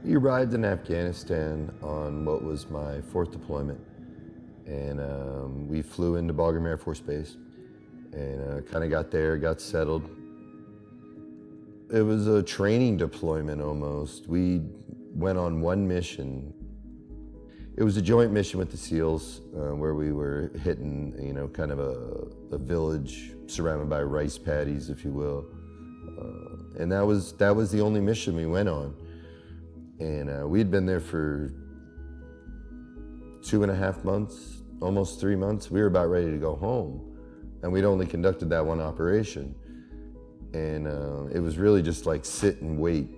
We arrived in Afghanistan on what was my 4th deployment, and we flew into Bagram Air Force Base and kind of got there, got settled. It was a training deployment almost. We went on one mission. It was a joint mission with the SEALs where we were hitting, kind of a village surrounded by rice paddies, if you will. And that was the only mission we went on. And we'd been there for 2.5 months, almost 3 months. We were about ready to go home, and we'd only conducted that one operation. And it was really just like sit and wait,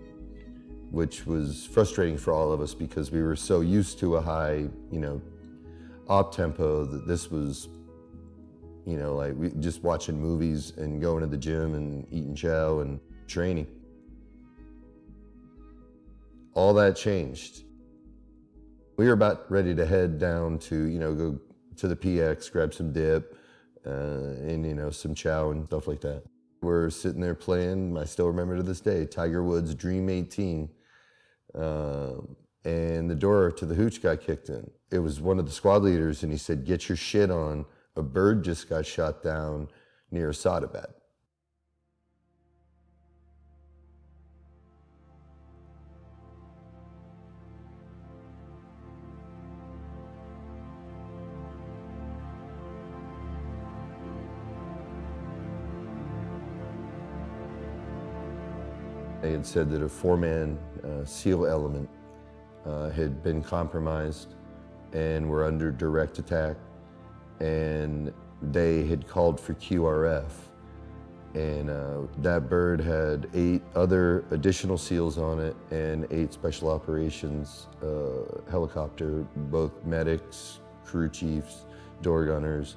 which was frustrating for all of us because we were so used to a high, op tempo that this was, like we just watching movies and going to the gym and eating chow and training. All that changed. We were about ready to head down to, go to the PX, grab some dip, and, some chow and stuff like that. We're sitting there playing, I still remember to this day, Tiger Woods' Dream 18. And the door to the hooch got kicked in. It was one of the squad leaders, and he said, "Get your shit on. A bird just got shot down near Asadabad." They had said that a 4-man SEAL element had been compromised and were under direct attack, and they had called for QRF. And that bird had 8 other additional SEALs on it and 8 special operations helicopter, both medics, crew chiefs, door gunners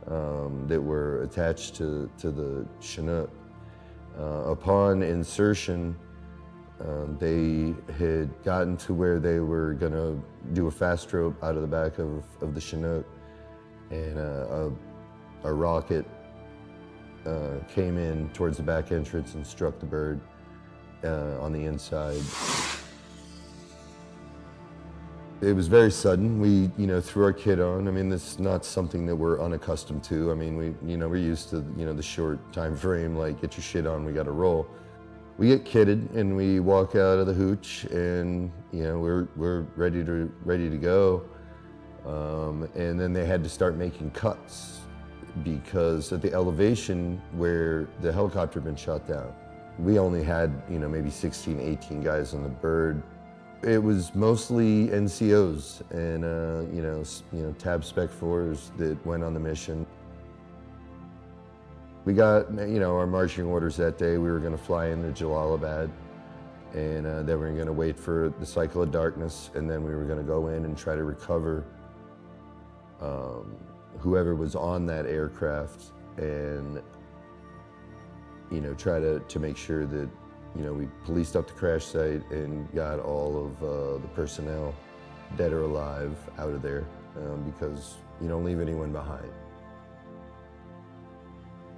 that were attached to the Chinook. Upon insertion, they had gotten to where they were going to do a fast rope out of the back of the Chinook, and a rocket came in towards the back entrance and struck the bird on the inside. It was very sudden. We, threw our kit on. I mean, this is not something that we're unaccustomed to. I mean, we're used to, the short time frame, like get your shit on, we got to roll. We get kitted and we walk out of the hooch, and we're ready to go. And then they had to start making cuts because at the elevation where the helicopter had been shot down, we only had maybe 16, 18 guys on the bird. It was mostly NCOs and Tab Spec 4s that went on the mission. We got our marching orders that day. We were going to fly into Jalalabad, and then we were going to wait for the cycle of darkness, and then we were going to go in and try to recover whoever was on that aircraft, and try to make sure that we policed up the crash site and got all of the personnel, dead or alive, out of there because you don't leave anyone behind.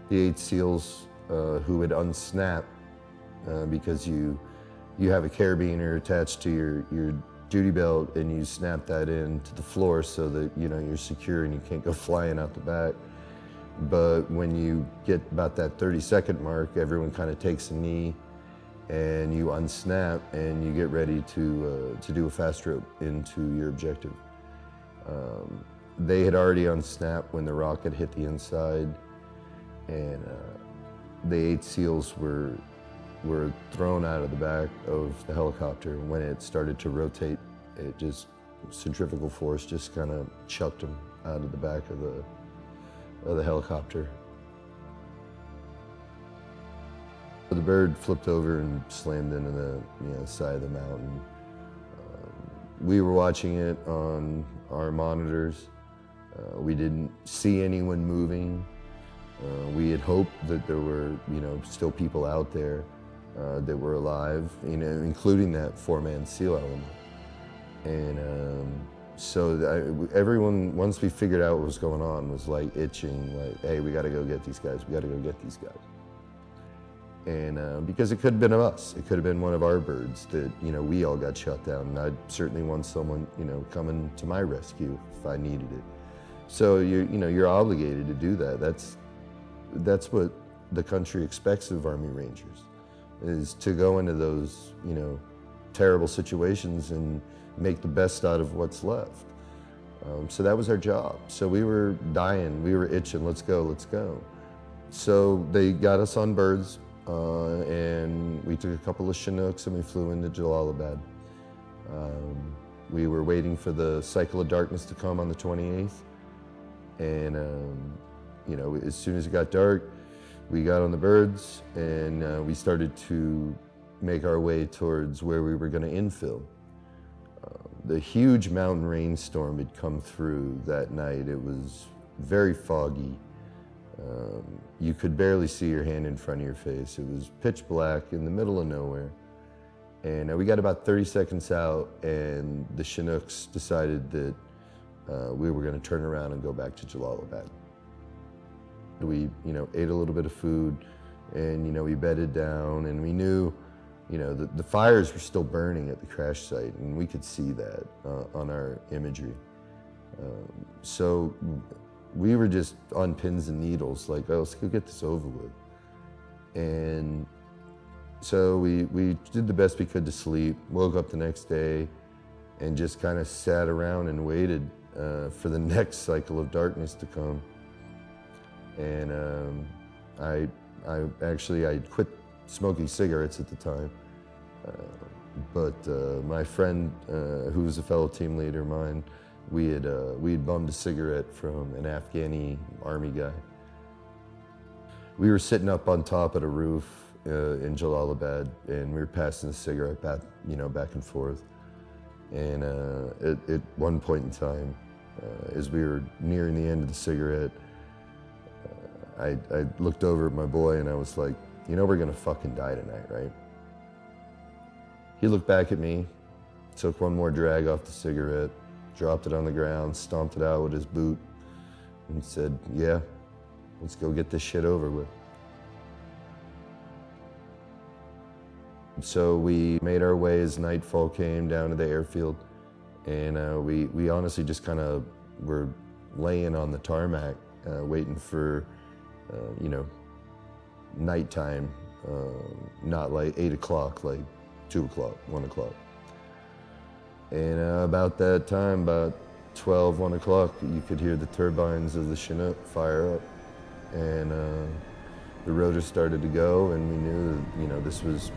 The 8 SEALs who had unsnapped because you have a carabiner attached to your duty belt and you snap that in to the floor so that you're secure and you can't go flying out the back. But when you get about that 30-second mark, everyone kind of takes a knee, and you unsnap and you get ready to do a fast rope into your objective. They had already unsnapped when the rocket hit the inside, and the 8 SEALs were thrown out of the back of the helicopter. When it started to rotate, it just, centrifugal force just kind of chucked them out of the back of the helicopter. The bird flipped over and slammed into the side of the mountain. We were watching it on our monitors. We didn't see anyone moving. We had hoped that there were still people out there that were alive, including that 4-man SEAL element. And so everyone, once we figured out what was going on, was like itching, like, hey, we got to go get these guys. We got to go get these guys. And because it could have been us, it could have been one of our birds that, we all got shot down. And I'd certainly want someone, coming to my rescue if I needed it. So you're obligated to do that. That's what the country expects of Army Rangers, is to go into those, terrible situations and make the best out of what's left. So that was our job. So we were dying, we were itching, let's go, let's go. So they got us on birds, and we took a couple of Chinooks and we flew into Jalalabad. We were waiting for the cycle of darkness to come on the 28th. And, as soon as it got dark, we got on the birds and we started to make our way towards where we were going to infill. The huge mountain rainstorm had come through that night. It was very foggy. You could barely see your hand in front of your face. It was pitch black in the middle of nowhere. And we got about 30 seconds out, and the Chinooks decided that we were going to turn around and go back to Jalalabad. We, ate a little bit of food, and, we bedded down, and we knew, the fires were still burning at the crash site, and we could see that on our imagery. So we were just on pins and needles, like, oh, let's go get this over with. And so we did the best we could to sleep, woke up the next day, and just kind of sat around and waited for the next cycle of darkness to come. And I quit smoking cigarettes at the time, but my friend, who was a fellow team leader of mine, we had bummed a cigarette from an Afghani army guy. We were sitting up on top of the roof in Jalalabad, and we were passing the cigarette back, back and forth. And at one point in time, as we were nearing the end of the cigarette, I looked over at my boy and I was like, we're gonna fucking die tonight, right? He looked back at me, took one more drag off the cigarette, dropped it on the ground, stomped it out with his boot, and said, yeah, let's go get this shit over with. So we made our way as nightfall came down to the airfield, and we honestly just kind of were laying on the tarmac, waiting for, nighttime, not like 8 o'clock, like 2 o'clock, 1 o'clock. And about that time, about 12, 1 o'clock, you could hear the turbines of the Chinook fire up, and the rotor started to go, and we knew that,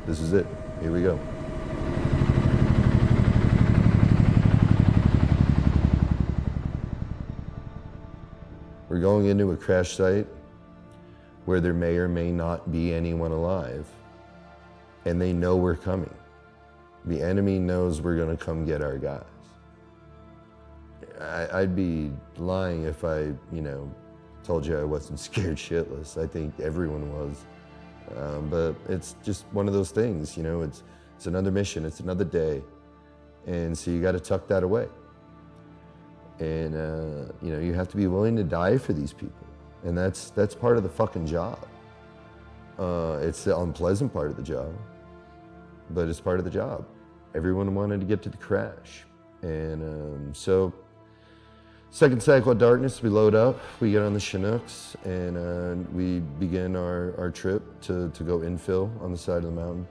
this is it. Here we go. We're going into a crash site where there may or may not be anyone alive, and they know we're coming. The enemy knows we're gonna come get our guys. I'd be lying if I, told you I wasn't scared shitless. I think everyone was. But it's just one of those things, it's another mission, it's another day. And so you gotta tuck that away. And you have to be willing to die for these people. And that's part of the fucking job. It's the unpleasant part of the job, but it's part of the job. Everyone wanted to get to the crash. And so, second cycle of darkness, we load up, we get on the Chinooks, and we begin our trip to go infill on the side of the mountain.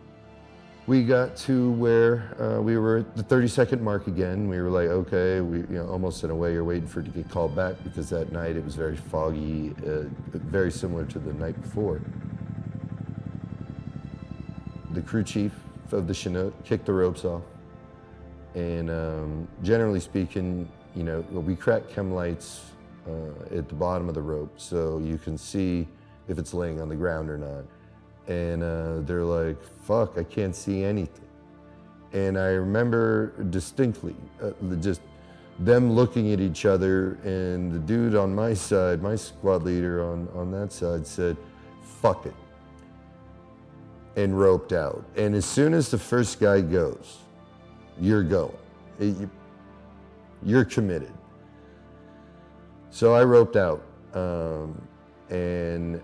We got to where we were at the 30-second mark again. We were like, okay, almost in a way you're waiting for it to get called back, because that night it was very foggy, very similar to the night before. The crew chief of the Chinook kicked the ropes off, and generally speaking, we crack chem lights at the bottom of the rope so you can see if it's laying on the ground or not. And they're like, fuck, I can't see anything. And I remember distinctly just them looking at each other, and the dude on my side, my squad leader on that side, said, fuck it, and roped out. And as soon as the first guy goes, you're going. You're committed. So I roped out, and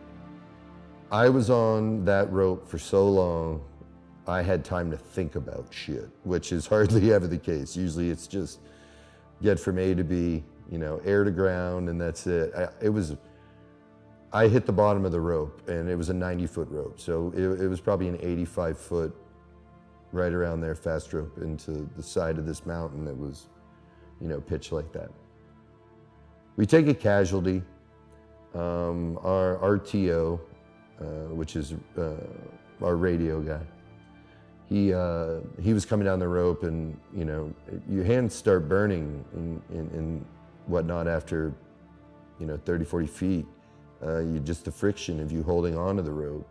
I was on that rope for so long, I had time to think about shit, which is hardly ever the case. Usually it's just get from A to B, you know, air to ground, and that's it. I hit the bottom of the rope, and it was a 90-foot rope. So it was probably an 85-foot, right around there, fast rope into the side of this mountain that was, you know, pitched like that. We take a casualty. Our RTO, which is our radio guy, he was coming down the rope, and you know, your hands start burning and whatnot after, you know, 30, 40 feet. Just the friction of you holding onto the rope.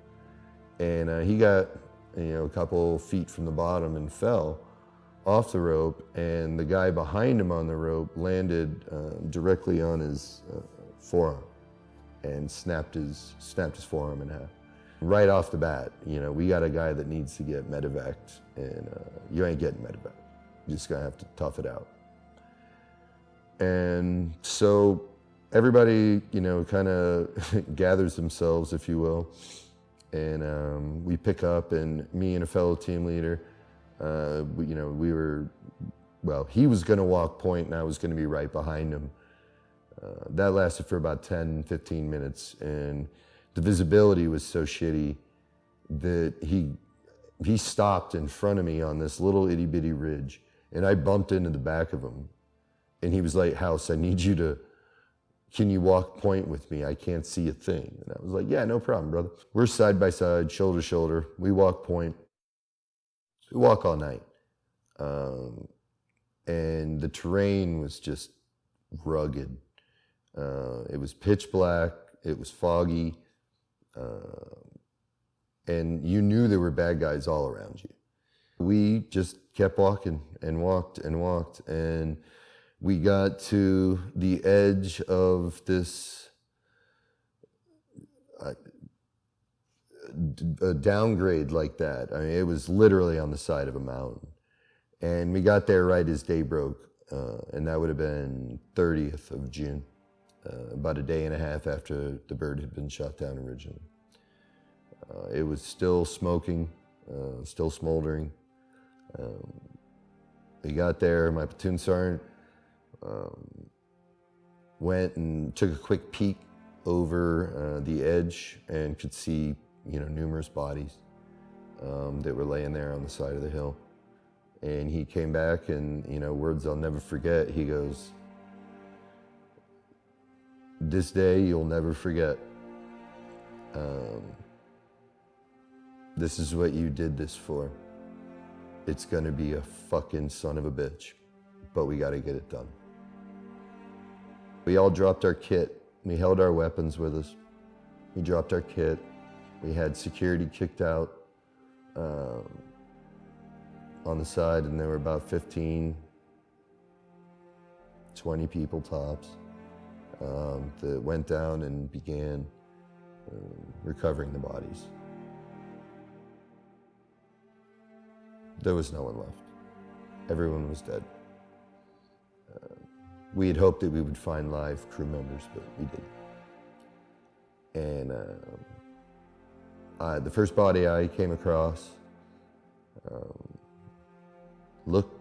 And he got, you know, a couple feet from the bottom and fell off the rope, and the guy behind him on the rope landed directly on his forearm and snapped his forearm in half. Right off the bat, you know, we got a guy that needs to get medevaced, and you ain't getting medevaced. You're just gonna have to tough it out. And so everybody, you know, kind of gathers themselves, if you will, and we pick up, and me and a fellow team leader, you know, well, he was gonna walk point, and I was gonna be right behind him. That lasted for about 10, 15 minutes, and the visibility was so shitty that he stopped in front of me on this little itty bitty ridge, and I bumped into the back of him, and he was like, "House, can you walk point with me? I can't see a thing." And I was like, "Yeah, no problem, brother." We're side by side, shoulder to shoulder. We walk point. We walk all night. And the terrain was just rugged. It was pitch black. It was foggy. And you knew there were bad guys all around you. We just kept walking and walked and walked, and we got to the edge of this a downgrade like that. I mean, it was literally on the side of a mountain. And we got there right as day broke, and that would have been 30th of June, about a day and a half after the bird had been shot down originally. It was still smoking, still smoldering. We got there, my platoon sergeant went and took a quick peek over the edge and could see, you know, numerous bodies that were laying there on the side of the hill. And he came back, and, you know, words I'll never forget. He goes, "This day you'll never forget. This is what you did this for. It's gonna be a fucking son of a bitch, but we gotta get it done." We all dropped our kit. We held our weapons with us. We dropped our kit. We had security kicked out on the side, and there were about 15, 20 people tops that went down and began recovering the bodies. There was no one left. Everyone was dead. We had hoped that we would find live crew members, but we didn't. And the first body I came across looked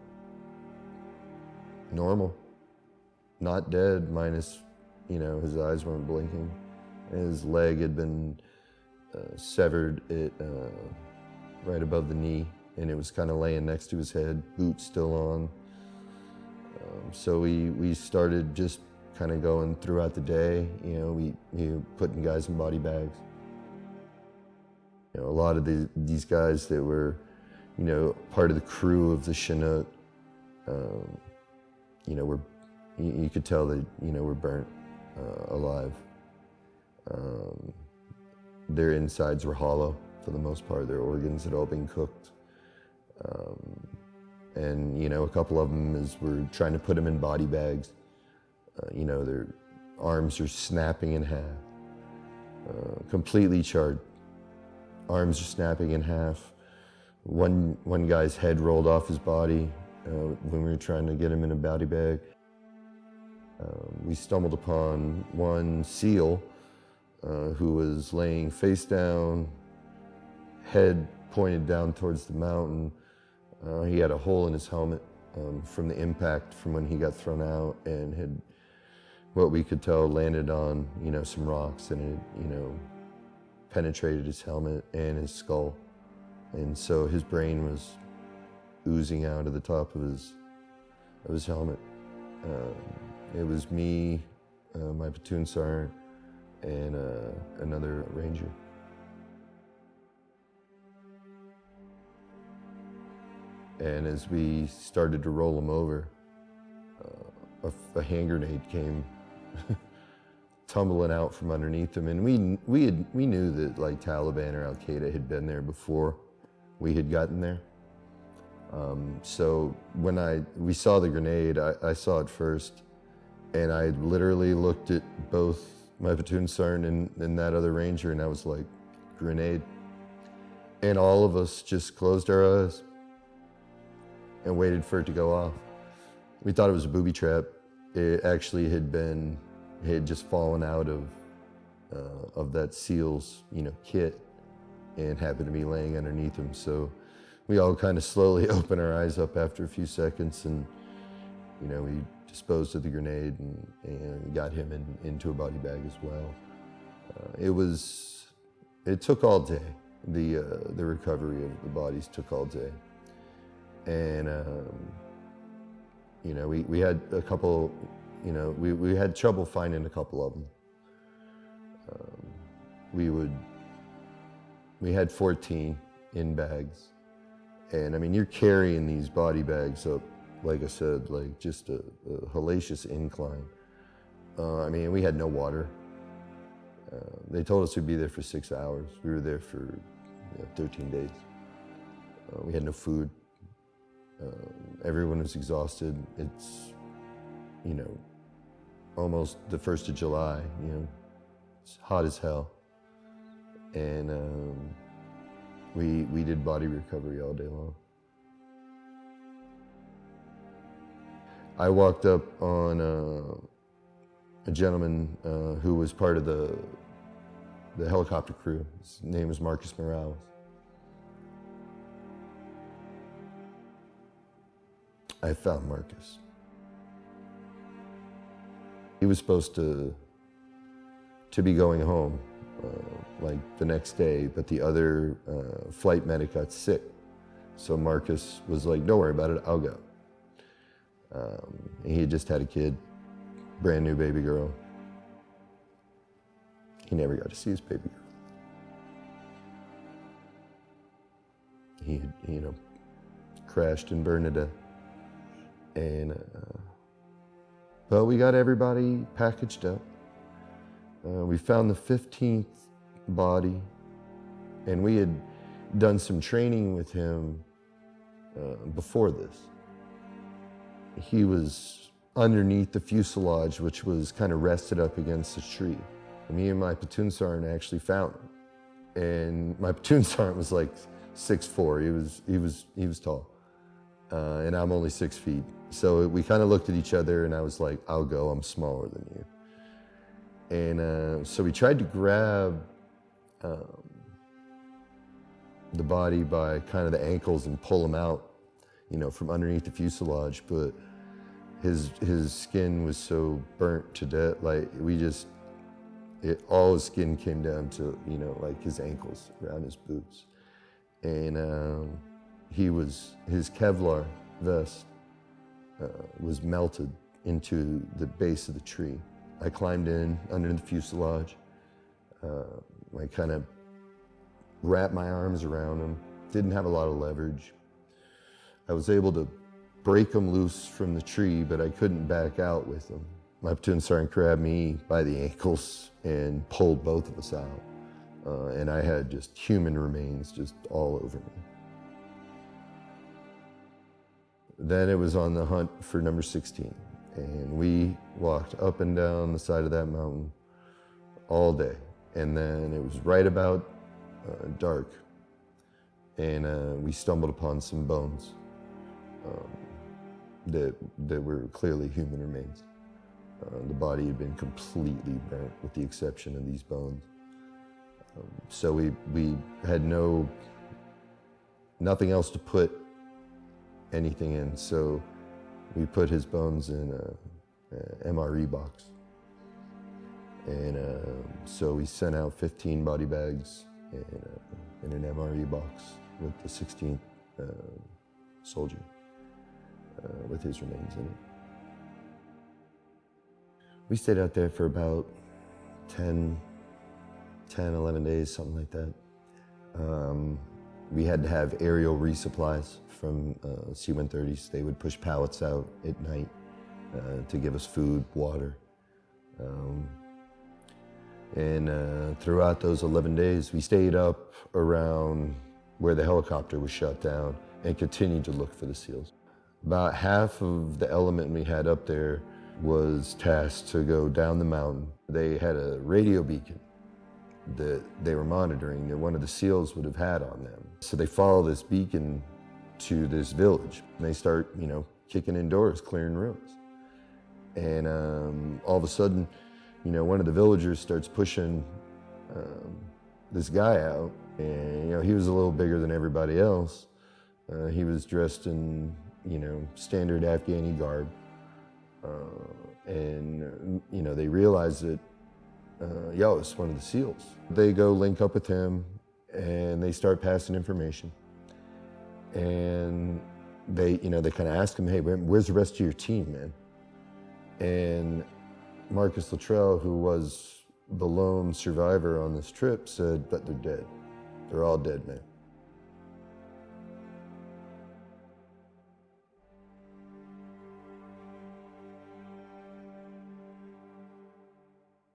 normal, not dead, minus, you know, his eyes weren't blinking. His leg had been severed right above the knee, and it was kind of laying next to his head, boots still on. So we started just kind of going throughout the day. You know, we putting guys in body bags. You know, a lot of these guys that were, you know, part of the crew of the Chinook, you know, you could tell that, you know, were burnt alive. Their insides were hollow for the most part. Their organs had all been cooked. And, you know, a couple of them, as we're trying to put them in body bags, you know, their arms are snapping in half, completely charred. Arms are snapping in half. One guy's head rolled off his body when we were trying to get him in a body bag. We stumbled upon one SEAL who was laying face down, head pointed down towards the mountain. He had a hole in his helmet from the impact from when he got thrown out, and had, what we could tell, landed on, some rocks, and it, penetrated his helmet and his skull. And so his brain was oozing out of the top of his helmet. It was me, my platoon sergeant, and another ranger. And as we started to roll him over, a hand grenade came tumbling out from underneath him. And we knew that like Taliban or Al Qaeda had been there before we had gotten there. So when we saw the grenade, I saw it first, and I literally looked at both my platoon sergeant and that other ranger, and I was like, grenade. And all of us just closed our eyes and waited for it to go off. We thought it was a booby trap. It actually had just fallen out of that SEAL's, kit, and happened to be laying underneath him. So we all kind of slowly opened our eyes up after a few seconds, and we disposed of the grenade and got him into a body bag as well. It took all day. The recovery of the bodies took all day. And, we had a couple, we had trouble finding a couple of them. We had 14 in bags. And I mean, you're carrying these body bags up, like I said, like just a hellacious incline. We had no water. They told us we'd be there for 6 hours. We were there for 13 days. We had no food. Everyone was exhausted. It's, almost the 1st of July, it's hot as hell. And we did body recovery all day long. I walked up on a gentleman who was part of the helicopter crew. His name was Marcus Morales. I found Marcus. He was supposed to be going home like the next day, but the other flight medic got sick. So Marcus was like, don't worry about it, I'll go. He had just had a kid, brand new baby girl. He never got to see his baby girl. He had, crashed and burned to death. And, but we got everybody packaged up. We found the 15th body, and we had done some training with him before this. He was underneath the fuselage, which was kind of rested up against a tree. Me and my platoon sergeant actually found him. And my platoon sergeant was like 6'4", he was tall. And I'm only 6 feet. So we kind of looked at each other, and I was like, I'll go, I'm smaller than you. And so we tried to grab the body by kind of the ankles and pull him out, from underneath the fuselage, but his skin was so burnt to death, like all his skin came down to, like his ankles, around his boots. And his Kevlar vest was melted into the base of the tree. I climbed in under the fuselage. I kind of wrapped my arms around him. Didn't have a lot of leverage. I was able to break him loose from the tree, but I couldn't back out with him. My platoon sergeant grabbed me by the ankles and pulled both of us out. And I had just human remains just all over me. Then it was on the hunt for number 16. And we walked up and down the side of that mountain all day. And then it was right about dark. And we stumbled upon some bones that were clearly human remains. The body had been completely burnt with the exception of these bones. So we had nothing else to put anything in. So we put his bones in a MRE box. And so we sent out 15 body bags in an MRE box with the 16th soldier with his remains in it. We stayed out there for about 10, 11 days, something like that. We had to have aerial resupplies from C-130s. They would push pallets out at night to give us food, water. And throughout those 11 days, we stayed up around where the helicopter was shut down and continued to look for the SEALs. About half of the element we had up there was tasked to go down the mountain. They had a radio beacon that they were monitoring that one of the SEALs would have had on them. So they follow this beacon to this village. And they start, kicking in doors, clearing rooms. And all of a sudden, one of the villagers starts pushing this guy out. And, he was a little bigger than everybody else. He was dressed in, standard Afghani garb. And they realized that, it's one of the SEALs. They go link up with him and they start passing information. And they kind of ask him, hey, where's the rest of your team, man? And Marcus Luttrell, who was the lone survivor on this trip, said, but they're dead. They're all dead, man.